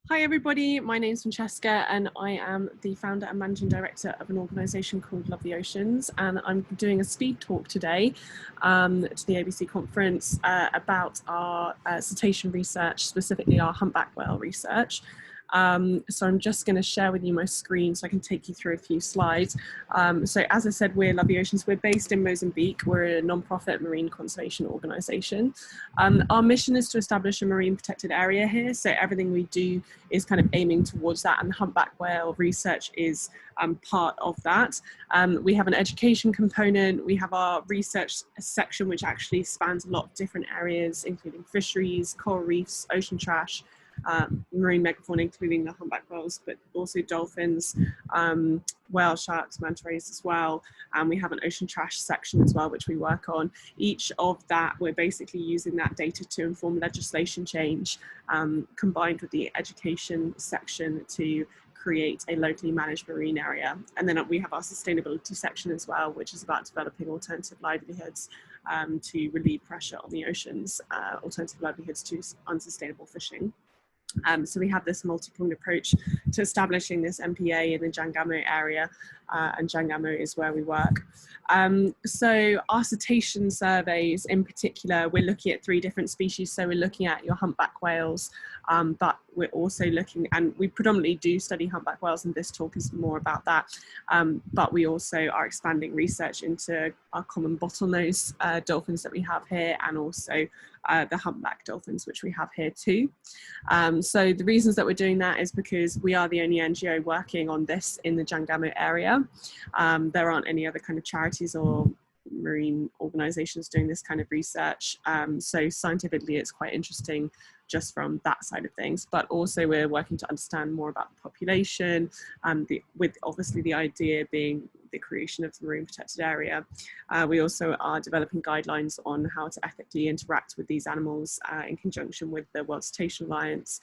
Hi everybody, my name is Francesca and I am the founder and managing director of an organisation called Love the Oceans, and I'm doing a speed talk today to the ABC conference about our cetacean research, specifically our humpback whale research. So I'm just going to share with you my screen so I can take you through a few slides. So as I said, we're Love the Oceans. We're based in Mozambique. We're a non-profit marine conservation organisation. Our mission is to establish a marine protected area here. So everything we do is kind of aiming towards that, and humpback whale research is part of that. We have an education component. We have our research section, which actually spans a lot of different areas, including fisheries, coral reefs, ocean trash, marine megafauna, including the humpback whales, but also dolphins, whale sharks, manta rays as well. And we have an ocean trash section as well, which we work on. Each of that, we're basically using that data to inform legislation change, combined with the education section to create a locally managed marine area. And then we have our sustainability section as well, which is about developing alternative livelihoods to relieve pressure on the oceans, alternative livelihoods to unsustainable fishing. So we have this multi-pronged approach to establishing this MPA in the Jangamo area, and Jangamo is where we work. So our cetacean surveys in particular, we're looking at 3 different species. So we're looking at your humpback whales, but we're also looking, and we predominantly do study humpback whales, and this talk is more about that. But we also are expanding research into our common bottlenose dolphins that we have here, and also the humpback dolphins, which we have here too. So the reasons that we're doing that is because we are the only NGO working on this in the Jangamo area. There aren't any other kind of charities or marine organizations doing this kind of research. So scientifically, it's quite interesting just from that side of things, but also we're working to understand more about the population, with obviously the idea being the creation of the marine protected area. We also are developing guidelines on how to ethically interact with these animals in conjunction with the World Cetacean Alliance.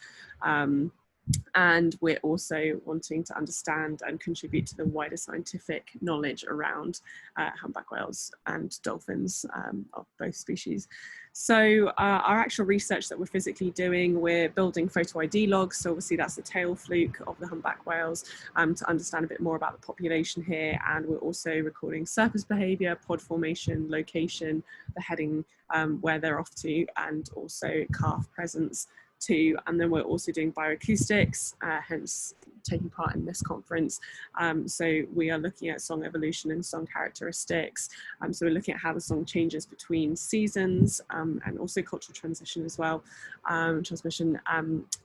And we're also wanting to understand and contribute to the wider scientific knowledge around humpback whales and dolphins of both species. So our actual research that we're physically doing, we're building photo ID logs. So obviously that's the tail fluke of the humpback whales, to understand a bit more about the population here. And we're also recording surface behavior, pod formation, location, the heading, where they're off to, and also calf presence too. And then we're also doing bioacoustics, hence taking part in this conference. So we are looking at song evolution and song characteristics. So we're looking at how the song changes between seasons, and also cultural transition as well, transmission.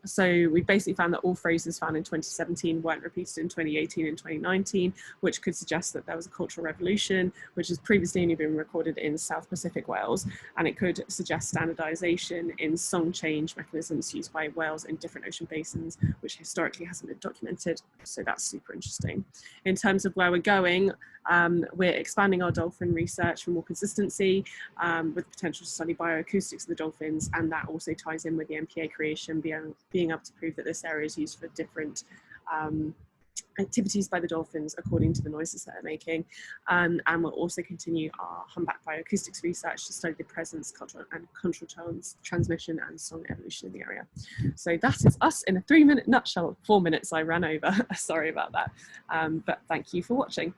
So we basically found that all phrases found in 2017 weren't repeated in 2018 and 2019, which could suggest that there was a cultural revolution, which has previously only been recorded in South Pacific whales, and it could suggest standardization in song change mechanisms used by whales in different ocean basins, which historically hasn't been documented. So that's super interesting. In terms of where we're going, we're expanding our dolphin research for more consistency, with potential to study bioacoustics of the dolphins, and that also ties in with the MPA creation, being able to prove that this area is used for different activities by the dolphins according to the noises that they're making. And we'll also continue our humpback bioacoustics research to study the presence, cultural and cultural tones, transmission and song evolution in the area. So that is us in a 3-minute nutshell. 4 minutes I ran over, sorry about that, but thank you for watching.